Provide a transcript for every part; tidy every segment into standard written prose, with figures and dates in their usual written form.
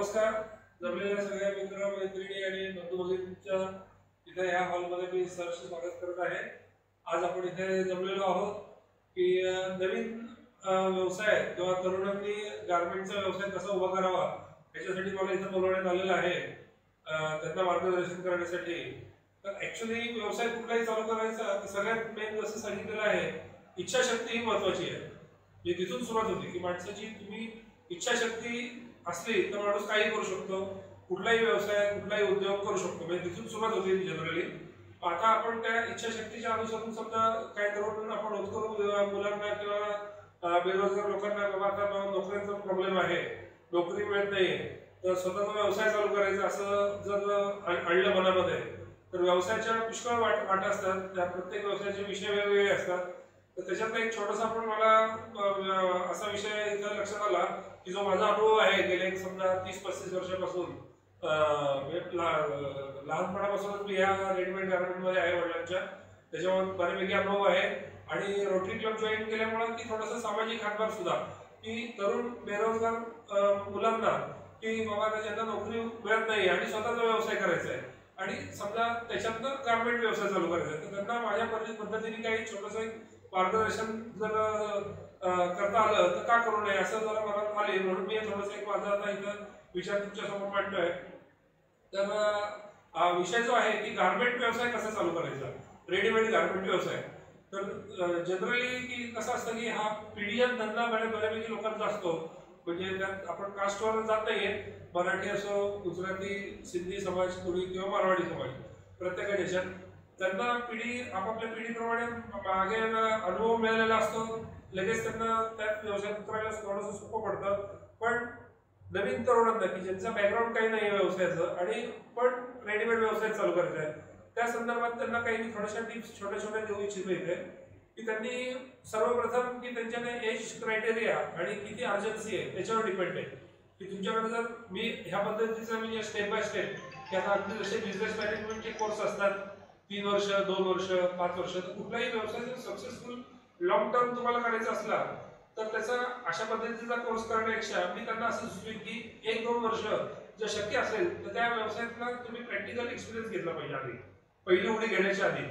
नमस्कार. जमलेल्या सगळ्या मित्र मैत्रिणी आणि बंधू भगिनींच्या इथे या हॉलमध्ये मी सहर्ष स्वागत करत आहे. आज आपण इथे जमलेलो आहोत की नवीन व्यवसाय किंवा तरुणांनी गारमेंटचा व्यवसाय कसा उभा करावा याच्यासाठी मला इथे बोलवण्यात आलेलं आहे त्यांना मार्गदर्शन करण्यासाठी. तर ऍक्च्युली व्यवसाय कुठलाही चालू करायचा तर सगळ्यात मेन जसं सांगितलेलं आहे इच्छाशक्ती ही महत्वाची आहे. म्हणजे तिथून सुरुवात होती की माणसाची तुम्ही इच्छाशक्ती असली तर माणूस काही करू शकतो, कुठलाही व्यवसाय कुठलाही उद्योग करू शकतो. म्हणजे तिथून सुरुवात होती जनरली. आता आपण त्या इच्छाशक्तीच्या अनुसरून समजा काय करून आपण होत करू मुलांना किंवा बेरोजगार लोकांना बाबा आता नोकरीचा प्रॉब्लेम आहे, नोकरी मिळत नाहीये, तर स्वतःचा व्यवसाय चालू करायचा असं जर आणलं मनामध्ये तर व्यवसायाच्या पुष्कळ वाटा असतात. त्या प्रत्येक व्यवसायाचे विषय वेगवेगळे असतात. तर त्याच्यातला एक छोटासा पण मला असा विषय इथं लक्षात आला की जो माझा अनुभव आहे गेले एक समजा 30-35 वर्षापासून लहानपणापासूनच मी या रेडीमेड गार्मेंटमध्ये आहे वडिलांच्या, त्याच्यामुळे बऱ्यापैकी अनुभव आहे. आणि रोटरी क्लब जॉईन केल्यामुळे की थोडासा सामाजिक हातभार सुद्धा की तरुण बेरोजगार मुलांना की बाबा ज्यांना नोकरी मिळत नाही आणि स्वतःचा व्यवसाय करायचा आहे आणि समजा त्याच्यातनं गार्मेंट व्यवसाय चालू करायचा आहे, तर त्यांना माझ्या पद्धतीने काही छोटंसं मार्गदर्शन जर करता आलं तर का करू नये असं जरा मनात आले, म्हणून मी थोडंसं एक माझा आता इथं विचार तुमच्या समोर मांडतोय. तर विषय जो आहे की गार्मेंट व्यवसाय कसा चालू करायचा, रेडीमेड गार्मेंट व्यवसाय. तर जनरली की कसं असतं की हा पिढीजात धंदा बऱ्यापैकी लोकांचा असतो. म्हणजे त्यात आपण कास्टवर जात नाहीये, मराठी असो, गुजराती, सिंधी समाज, कोळी किंवा मारवाडी समाज, प्रत्येकाच्या ह्याच्यात त्यांना पिढी आपापल्या पिढीप्रमाणे मागे अनुभव मिळालेला असतो. लगेच त्यांना त्यात व्यवसायात उतरायला थोडंसं सोपं पडतं. पण नवीन तरुणांना की ज्यांचा बॅकग्राऊंड काही नाही व्यवसायाचं आणि पण रेडीमेड व्यवसाय चालू करायचा आहे, त्या संदर्भात त्यांना काही मी थोड्याशा टिप्स छोट्या छोट्या देऊ इच्छितो इथे. की त्यांनी सर्वप्रथम की त्यांच्याकडे एज क्रायटेरिया आणि किती अर्जन्सी आहे त्याच्यावर डिपेंड आहे. की तुमच्याकडे जर मी ह्या पद्धतीचा म्हणजे स्टेप बाय स्टेप की आता अगदी जसे बिझनेस मॅनेजमेंटचे कोर्स असतात 3 वर्ष 2 वर्ष 5 वर्ष, तर कुठलाही व्यवसाय जर सक्सेसफुल लॉंग टर्म तुम्हाला करायचा असला तर त्याचा अशा पद्धतीचा कोर्स करण्यापेक्षा मी त्यांना असं सुचवेन की 1-2 वर्ष जर शक्य असेल तर त्या व्यवसायातला तुम्ही प्रॅक्टिकल एक्सपिरियन्स घेतला पाहिजे आधी, पहिली उडी घेण्याच्या आधी.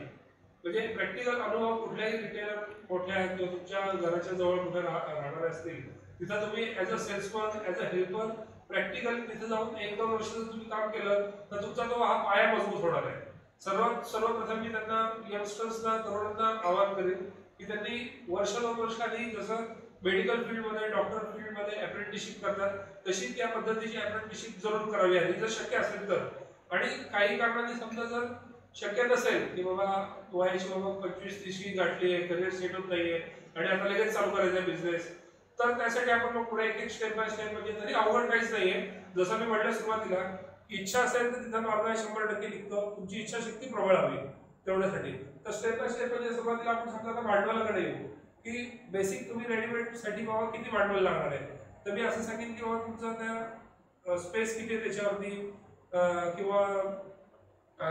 म्हणजे प्रॅक्टिकल अनुभव कुठल्याही रिटेलर मोठ्या किंवा तुमच्या घराच्या जवळ कुठे राहणारे असतील तिथं तुम्ही as a salesman as a helper practical तिथे जाऊन 1-2 वर्ष जर तुम्ही काम केलं तर तुमचा तो हा पाया मजबूत होणार आहे. सर्वप्रथम मी त्यांना यंगस्टर्सना तरुणांना आवाहन करेन की त्यांनी 1-2 वर्ष आधी जसं मेडिकल फील्डमध्ये डॉक्टर फील्डमध्ये अप्रेंटिसशिप करतात तशी त्या पद्धतीची अप्रेंटिसशिप जरूर करावी आणि जर शक्य असेल तर. आणि काही कारणांनी समजा जर शक्य नसेल की बाबा वयाची बाबा 25-30 गाठली आहे, करिअर सेट होत नाहीये आणि आता लगेच चालू करायचा बिझनेस, तर त्यासाठी आपण मग पुढे एक स्टेप बाय स्टेप म्हणजे तरी अवघड काहीच नाहीये. जसं मी म्हटलं सुरुवातीला इच्छा असेल तर तिथं मार्ग 100% निघतो. तुमची इच्छाशक्ती प्रबळ हवी तेवढ्यासाठी. तर स्टेप बाय स्टेप म्हणजे सुरुवातीला आपण समजा आता भांडवलाकडे येऊ की बेसिक तुम्ही रेडीमेड साठी बाबा किती भांडवल लागणार आहे. तर मी असं सांगेन की बाबा तुमचं त्या स्पेस किती आहे त्याच्यावरती किंवा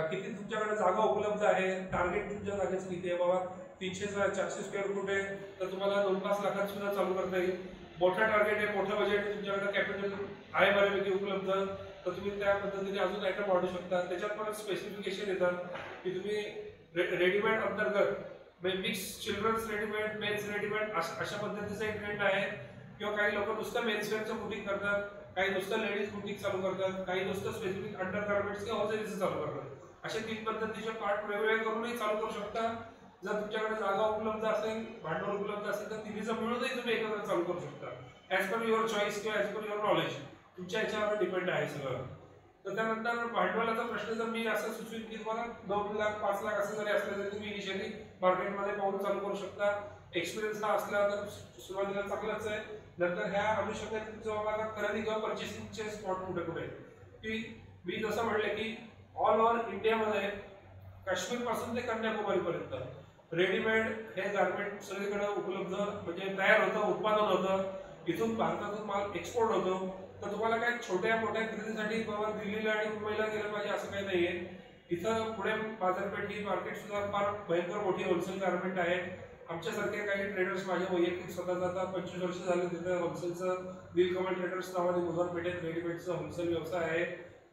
किती तुमच्याकडे जागा उपलब्ध आहे, टार्गेट तुमच्या जागेचं किती आहे. बाबा 300-400 स्क्वेअर फूट आहे तर तुम्हाला 2-5 लाखात सुद्धा चालू करता येईल. मोठा टार्गेट आहे, मोठं बजेट, तुमच्याकडे कॅपिटल आहे बऱ्यापैकी उपलब्ध, तर तुम्ही त्या पद्धतीने अजून आयटम वाढू शकता. त्याच्यात पण स्पेसिफिकेशन येतात की तुम्ही रेडीमेड अंतर्गत mix children's readymade, men's readymade अशा पद्धतीचा एक ट्रेंड आहे. किंवा काही लोक नुसतं मेन्सवेअरचं बुटीक करतात, काही नुसतं लेडीज बुटीक चालू करतात, काही नुसतं स्पेसिफिक अंडर गार्मेंट्स किंवा होलसेलचं चालू करतात. असे 3 पद्धतीचे पार्ट वेगवेगळे करूनही चालू करू शकता. जर तुमच्याकडे जागा उपलब्ध असेल, भांडवल उपलब्ध असेल तर तिन्हीचं मिळूनही तुम्ही एकत्र चालू करू शकता. ऍज पर युअर चॉईस किंवा ऍज पर युअर नॉलेज तुमच्या याच्यावर डिपेंड आहे सगळं. तर त्यानंतर भांडवलाचा प्रश्न जर मी असं सुचवीन की तुम्हाला 2 लाख 5 लाख असं जरी असलं तरी तुम्ही इनिशियली मार्केटमध्ये पाहून चालू करू शकता. एक्सपिरियन्स हा असला तर सुरुवातीला चांगलाच आहे. नंतर ह्या अनुषंगाने तुमचं बाबा खरेदी किंवा परचेसिंगचे स्पॉट कुठे कुठे की मी जसं म्हणले की ऑल ओव्हर इंडियामध्ये काश्मीर पासून ते कन्याकुमारी पर्यंत रेडीमेड हे गार्मेंट सगळीकडे उपलब्ध म्हणजे तयार होतं, उत्पादन होतं. इथून भारतातून माल एक्सपोर्ट होतो. तर तुम्हाला काय छोट्या मोठ्या खरेदीसाठी बाबा दिल्लीला आणि मुंबईला गेलं पाहिजे असं काही नाहीये. इथं पुणे बाजारपेठ ही मार्केट सुद्धा फार भयंकर मोठी होलसेल गार्मेंट आहे. आमच्यासारखे काही ट्रेडर्स माझ्या वैयक्तिक स्वतःचा आता 25 वर्ष झाले तिथे होलसेलचं नीलकमल ट्रेडर्स नावाने मुजोरपेठेत रेडीमेडचं होलसेल व्यवसाय आहे,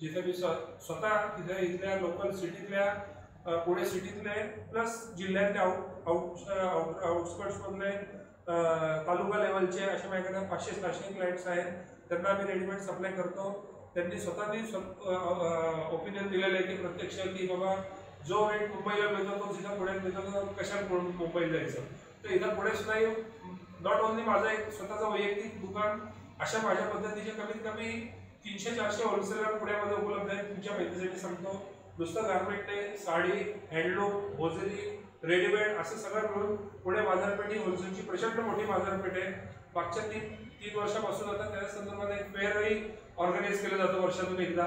जिथे मी स्वतः तिथे इथल्या लोकल सिटीतल्या पुणे सिटीतले प्लस जिल्ह्यातले आउटस्कर्ट्समधले तालुका लेवलचे असे माझ्याकडे 500-600 क्लायंट्स आहेत. त्यांना आम्ही रेडीमेड सप्लाय करतो. त्यांनी स्वतःनी ओपिनियन दिलेलं आहे की प्रत्यक्ष की बाबा जो रेट मुंबईला मिळतो तो जिथं पुण्यात मिळतो तो कशाला मुंबईला जायचं. तर इथं पुणेच नाही, नॉट ओनली माझं एक स्वतःचं वैयक्तिक दुकान अशा माझ्या पद्धतीचे कमीत कमी 300-400 होलसेलर पुण्यामध्ये उपलब्ध आहेत. तुमच्या माहितीसाठी सांगतो, नुसतं गारमेंट नाही, साडी, हँडलूम, होजरी, रेडीमेड असं सगळं मिळून पुणे बाजारपेठ ही होलसेलची प्रचंड मोठी बाजारपेठ आहे. मागच्या 3 वर्षापासून आता त्या संदर्भात एक फेअरही ऑर्गनाईज केलं जातं वर्षातून एकदा,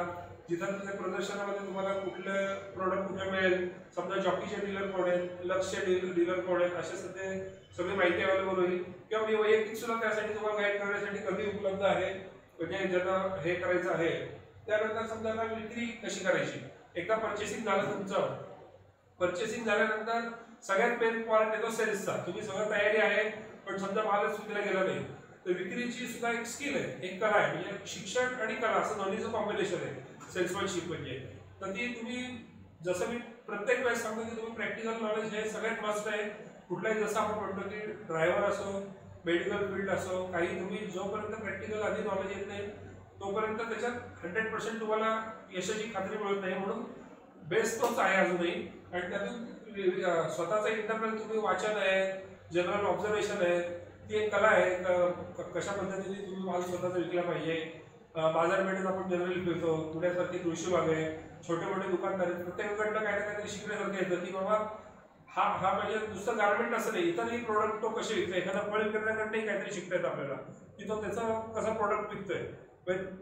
जिथं त्या प्रदर्शनामध्ये तुम्हाला कुठले प्रोडक्ट कुठे मिळेल, समजा जॉकीचे डीलर कोण आहेत, लक्सचे डीलर कोण आहेत, अशा सगळी माहिती अवेलेबल होईल. किंवा मी वैयक्तिक सुद्धा त्यासाठी तुम्हाला गाईड करण्यासाठी कधी उपलब्ध आहे, म्हणजे ज्यांना हे करायचं आहे. त्यानंतर समजा आता विक्री कशी करायची, एकदा परचेसिंग झालं तुमचं, परचेसिंग झाल्यानंतर सगळ्यात मेन पॉईंट येतो सेल्सचा. तुम्ही सगळं तयारी आहे पण समजा मालच विकला गेला नाही, तर विक्रीची सुद्धा एक स्किल आहे, एक कला आहे. म्हणजे शिक्षण आणि कला असं दोन्हीचं कॉम्बिनेशन आहे सेल्समॅनशिप म्हणजे. तर ती तुम्ही, जसं मी प्रत्येक वेळेस सांगतो की तुम्ही प्रॅक्टिकल नॉलेज हे सगळ्यात मस्ट आहे. कुठलाही जसं आपण म्हणतो की ड्रायव्हर असो, मेडिकल फील्ड असो, काही तुम्ही जोपर्यंत प्रॅक्टिकल आधी नॉलेज येत नाही तोपर्यंत त्याच्यात 100% तुम्हाला यशाची खात्री मिळत नाही. म्हणून बेस्ट तोच आहे अजूनही. आणि त्यातून स्वतःचं इंटरनल तुम्ही वाचन आहे, जनरल ऑब्झर्वेशन आहे, ती एक कला आहे. कशा पद्धतीने तुम्ही माल स्वतःचा विकला पाहिजे. बाजारपेठेत आपण जनरली फिरतो, पुण्यासारखी कृषी भाग आहे, छोटे मोठे दुकानदार आहेत, प्रत्येकाकडनं काही ना काहीतरी शिकण्यासारखं येतं की बाबा हा म्हणजे नुसतं गार्मेंट असं नाही, इतरही प्रोडक्ट तो कसे विकतो. एखादा फळ विक्रेत्याकडनंही काहीतरी शिकता येतं आपल्याला की तो त्याचा कसा प्रोडक्ट विकतोय.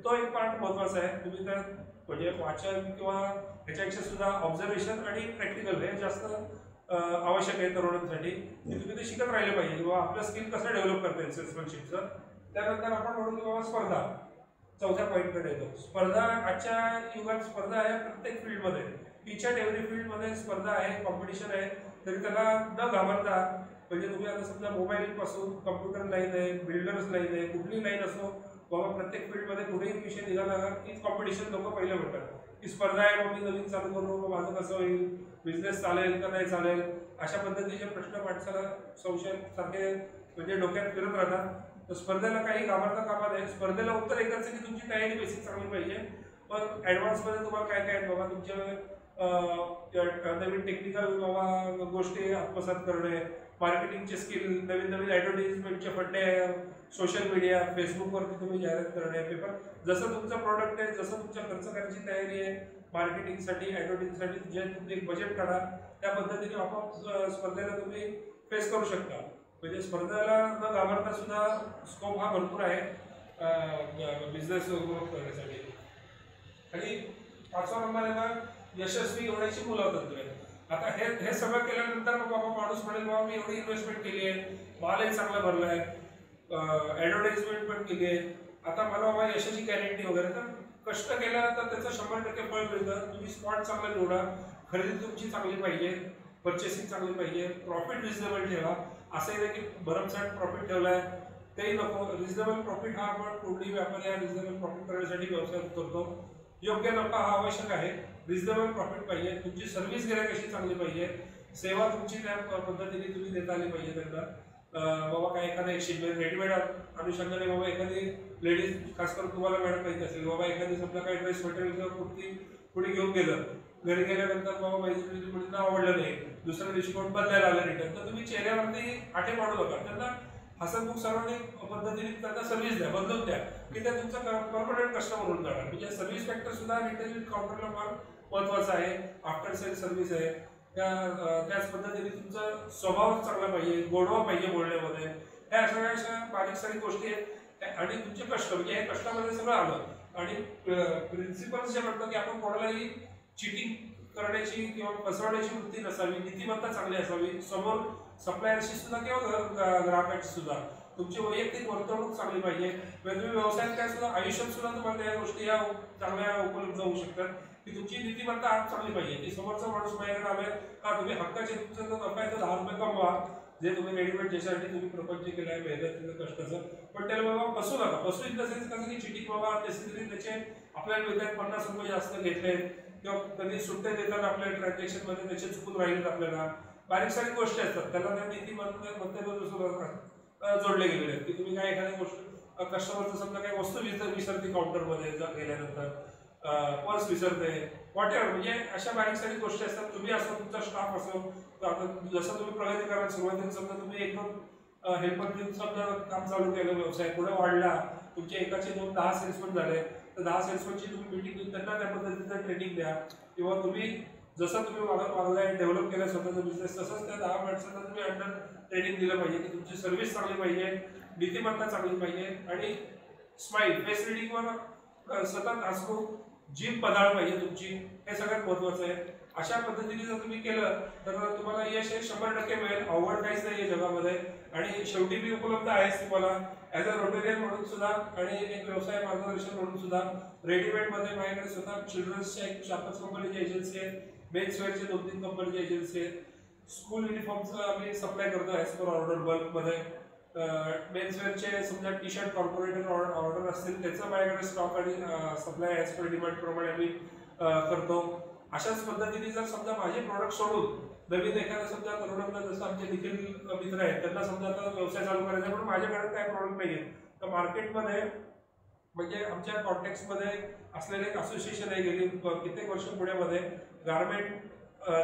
तो एक पार्ट महत्वाचा आहे. तुम्ही त्या म्हणजे वाचन किंवा ह्याच्यापेक्षा सुद्धा ऑब्झर्वेशन आणि प्रॅक्टिकल हे जास्त आवश्यक आहे तरुणांसाठी. तुम्ही ते शिकत राहिले पाहिजे किंवा आपलं स्किल कसं डेव्हलप करता येईल सेल्समॅनशिपचं. त्यानंतर आपण म्हणू की बाबा स्पर्धा, चौथ्या पॉईंटकडे येतो. स्पर्धा आजच्या युगात स्पर्धा आहे प्रत्येक फील्डमध्ये, इच अँड एव्हरी फील्डमध्ये स्पर्धा आहे, कॉम्पिटिशन आहे. तरी त्याला न घाबरता, म्हणजे तुम्ही आता समजा मोबाईल पासून कम्प्युटर लाईन आहे, बिल्डर्स लाईन आहे, कुठली लाईन असो बाबा, प्रत्येक फील्डमध्ये कुठेही विषय निघाला की कॉम्पिटिशन लोक पहिले म्हणतात की स्पर्धा आहे, मग मी नवीन चालू करू, माझं कसं होईल, बिझनेस चालेल का नाही चालेल, अशा पद्धतीचे प्रश्न माणसाला संशय सारखे म्हणजे डोक्यात फिरत राहतात. तर स्पर्धेला काही घाबरता कामा नये. स्पर्धेला उत्तर एकच आहे की तुमची तयारी बेसिक चांगली पाहिजे. पण ॲडव्हान्समध्ये तुम्हाला काय काय बाबा तुमच्या नवीन टेक्निकल बाबा गोष्टी आत्मसात करणे, मार्केटिंगचे स्किल, नवीन नवीन ॲडव्हर्टाइजमेंटचे फंडे, सोशल मीडिया, फेसबुकवरती तुम्ही जाहिरात करणे, पेपर, जसं तुमचं प्रॉडक्ट आहे, जसं तुमच्या खर्च करायची तयारी आहे मार्केटिंगसाठी, ॲडव्हर्टाइजसाठी, जे तुम्ही एक बजेट काढा त्या पद्धतीने आपोआप स्पर्धेला तुम्ही फेस करू शकता. म्हणजे स्पर्धेला न घाबरता सुद्धा स्कोप हा भरपूर आहे बिझनेस ग्रोथ करण्यासाठी. आणि 5वा नंबर आहे ना, यशस्वी होण्याची मूलतत्त्वे. आता हे सगळं केल्यानंतर मग बाबा माणूस म्हणेल बाबा मी एवढी इन्व्हेस्टमेंट केली आहे, मालही चांगला भरला आहे, ॲडव्हर्टाइजमेंट पण केली आहे, आता मला बाबा यशाची गॅरंटी वगैरे. तर कष्ट केलं तर त्याचं 100% फळ मिळतं. तुम्ही स्पॉट चांगला निवडा, खरेदी तुमची चांगली पाहिजे, परचेसिंग चांगली पाहिजे, प्रॉफिट रिजनेबल ठेवा. असंही नाही की भरमसाठ प्रॉफिट ठेवलाय तेही नको. रिजनेबल प्रॉफिट हा आपण कुठलीही व्यापारी हा रिजनेबल प्रॉफिट करण्यासाठी व्यवसाय करतो. योग्य नफा हा आवश्यक आहे, रिजनेबल प्रॉफिट पाहिजे, तुमची सर्व्हिस गिरायकाशी चांगली पाहिजे, सेवा तुमची त्या पद्धतीने तुम्ही देता आली पाहिजे त्यांना. बाबा काय एखादा एक्सचेंज रेडीमेड अनुषंगाने बाबा एखादी लेडीज, खास करून तुम्हाला मॅडम माहिती असेल बाबा, एखादी समजा काही ड्रेस मटेरियल किंवा कुर्ती कुणी घेऊन गेलं, घरी गेल्यानंतर बाबा मुलींना आवडलं नाही, दुसऱ्या दिवशी कोण बदलायला आलं रिटर्न, तर तुम्ही चेहऱ्यावरती आठे पाडू नका. त्यांना हसतमुख सर्वांनी पद्धतीने त्यांना सर्व्हिस द्या, बदलून द्या की त्या तुमचा परमनंट कस्टमर होऊन जाणार. म्हणजे सर्व्हिस फॅक्टर सुद्धा रिटेल काउंटरला फार महत्वाचा आहे. आफ्टर सेल सर्व्हिस आहे, त्याच पद्धतीने तुमचा स्वभाव चांगला पाहिजे, गोडवा पाहिजे बोलण्यामध्ये. ह्या सगळ्या अशा बारीक सारीक गोष्टी आहेत. आणि तुमचे कष्ट, म्हणजे हे कष्टामध्ये सगळं आलं. आणि प्रिन्सिपल्स जे म्हणतात की आपण कोणालाही चिटिंग करण्याची किंवा फसवण्याची वृत्ती नसावी, नीतिमत्ता चांगली असावी, समोर सप्लायरशी सुद्धा किंवा ग्राहकांची सुद्धा तुमची वैयक्तिक वर्तणूक चांगली पाहिजे. तुम्ही व्यवसायात काय सुद्धा आयुष्यात सुद्धा तुम्हाला त्या गोष्टी या चांगल्या उपलब्ध होऊ शकतात की तुमची नीतिमत्ता आज चांगली पाहिजे. की समोरचा माणूस माझ्याकडे आलाय का, तुम्ही हक्काचे तुमचा जो नफा आहे तो 10 रुपये कमवा, जे तुम्ही रेडीमेड ज्याच्यासाठी तुम्ही प्रपंच केला आहे मेहनतीचं कष्टाचं, पण त्याला बाबा फसू नका. फसू इन द सेन्स कसं की चिटिंग बाबा त्याचे आपल्याला मिळतात 50 रुपये जास्त घेतले किंवा कधी सुट्टे देतात आपल्या ट्रान्झॅक्शन मध्ये त्याचे चुकून राहिलेत आपल्याला. बारीक सारीक गोष्टी असतात, त्याला त्या नीती जोडले गेलेले आहेत की तुम्ही काय एखाद्या गोष्ट कस्टमरचं समजा काही वस्तू विसरते काउंटरमध्ये गेल्यानंतर, पर्स विसरते, वॉट एव्हर, म्हणजे अशा बारीक सारीक गोष्टी असतात. तुम्ही असो, तुमचा स्टाफ असो, आता जसं तुम्ही प्रगती कराल सुरुवातीला समजा तुम्ही एकदम हेल्पर घेऊन समजा काम चालू केलं, व्यवसाय पुढे वाढला, तुमचे एकाचे 10 सेल्समन झाले, तर 10 सेल्समनची तुम्ही मीटिंग घेऊन त्यांना त्या पद्धतीचं ट्रेनिंग द्या. किंवा तुम्ही जसं तुम्ही मागलाय डेव्हलप केलं स्वतःचा बिझनेस, तसंच त्या 10 माणसांना तुम्ही अंडर ट्रेनिंग दिलं पाहिजे की तुमची सर्व्हिस चांगली पाहिजे, नीतिमत्ता चांगली पाहिजे आणि स्माईल फेस रिडिंगवर सतत हसू, जीभ बदाळ पाहिजे तुमची, हे सगळ्यात महत्वाचं आहे. अशा पद्धतीने जर तुम्ही केलं तर तुम्हाला यश हे 100% मिळेल. अवघड काहीच नाही आहे जगामध्ये. आणि शेवटी मी उपलब्ध आहेच तुम्हाला ॲज अ रोटेरियन म्हणून सुद्धा आणि एक व्यवसाय मार्गदर्शन म्हणून सुद्धा. रेडीमेडमध्ये माझ्याकडे स्वतः चिल्ड्रन्सच्या एक 4-5 कंपनीची एजन्सी आहे, मेन्सवेअरचे 2-3 कंपनीची एजन्सी आहे, स्कूल युनिफॉर्मचं आम्ही सप्लाय करतो ॲज पर ऑर्डर बल्कमध्ये. मेन्सवेअरचे समजा टी शर्ट कॉर्पोरेट ऑर्डर असतील त्याचं माझ्याकडे स्टॉक आणि सप्लाय ॲज पर डिमांडप्रमाणे आम्ही करतो. अशाच पद्धतीने जर समजा माझे प्रॉडक्ट सोडून नवीन एखाद्या समजा तरुणांना, जसं आमचे निखिल मित्र आहेत, त्यांना समजा आता व्यवसाय चालू करायचा पण माझ्याकडे काय प्रॉडक्ट नाही आहे, तर मार्केटमध्ये म्हणजे आमच्या कॉन्टॅक्ट्समध्ये असलेले एक असोसिएशन आहे गेली कित्येक वर्ष पुण्यामध्ये,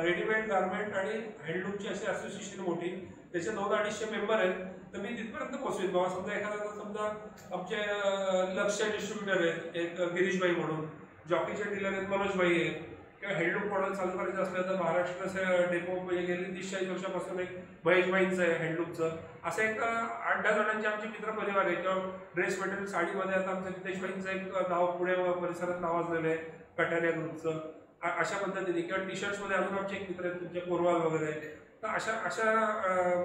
रेडीमेड गारमेंट आणि हँडलूमची अशी असोसिएशन मोठी, त्याचे 200-250 मेंबर आहेत. तर मी तिथपर्यंत पोहोचवेन बाबा. समजा एखादा समजा आमचे लक्ष डिस्ट्रीब्युटर आहेत, एक गिरीशभाई म्हणून, जॉकीचे डीलर आहेत मनोजभाई आहेत, किंवा हँडलूम मॉडेल चालू करायचं असलं तर महाराष्ट्र डेपो म्हणजे गेली 30-40 वर्षापासून एक महेशभाईंचं आहे हँडलूमचं. असं एक 8-10 जणांचे आमचे मित्र परिवार आहे. किंवा ड्रेस मटेरियल साडीमध्ये आता आमचं नितेशभाईंचं एक नाव पुणे परिसरात नावाजलेलं आहे, कटारिया ग्रुपचं. अशा पद्धतीने किंवा टी शर्ट्समध्ये अजून आमचे एक मित्र आहेत तुमचे कोरवाल वगैरे. तर अशा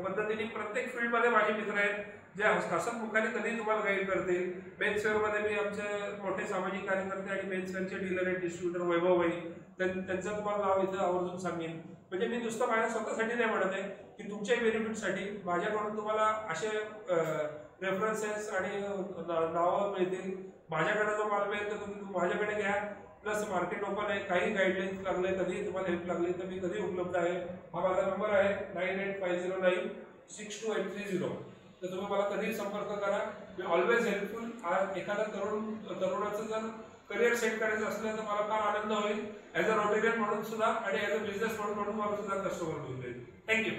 पद्धतीने प्रत्येक फील्डमध्ये माझे मित्र आहेत जे हसतमुखाने कधी तुम्हाला गाईड करतील. मेन्सवेअरमध्ये मी आमचे मोठे सामाजिक कार्यकर्ते आणि मेन्सवेअरचे डीलर आहेत, डिस्ट्रीब्युटर वैभवभाई, त्यांचं तुम्हाला नाव इथं आवर्जून सांगेन. म्हणजे मी नुसतं माझ्या स्वतःसाठी नाही म्हणत आहे की तुमच्याही बेनिफिटसाठी माझ्याकडून तुम्हाला असे रेफरन्सेस आणि नावं मिळतील. माझ्याकडे जो माल मिळेल तर तुम्ही माझ्याकडे घ्या. प्लस मार्केट ओपन आहे, काही गाईडलाईन्स लागले, कधी तुम्हाला हेल्प लागली तर मी कधी उपलब्ध आहे. हा माझा नंबर आहे 9850962830. तर तुम्ही मला कधीही संपर्क करा. Me always helpful. एखादा तरुणाचं जर करिअर सेट करायचं असलं तर मला फार आनंद होईल ॲज अ रोटेरियन म्हणून सुद्धा आणि ॲज अ बिझनेस म्हणून मला सुद्धा कस्टमर मिळून जाईल. थँक्यू.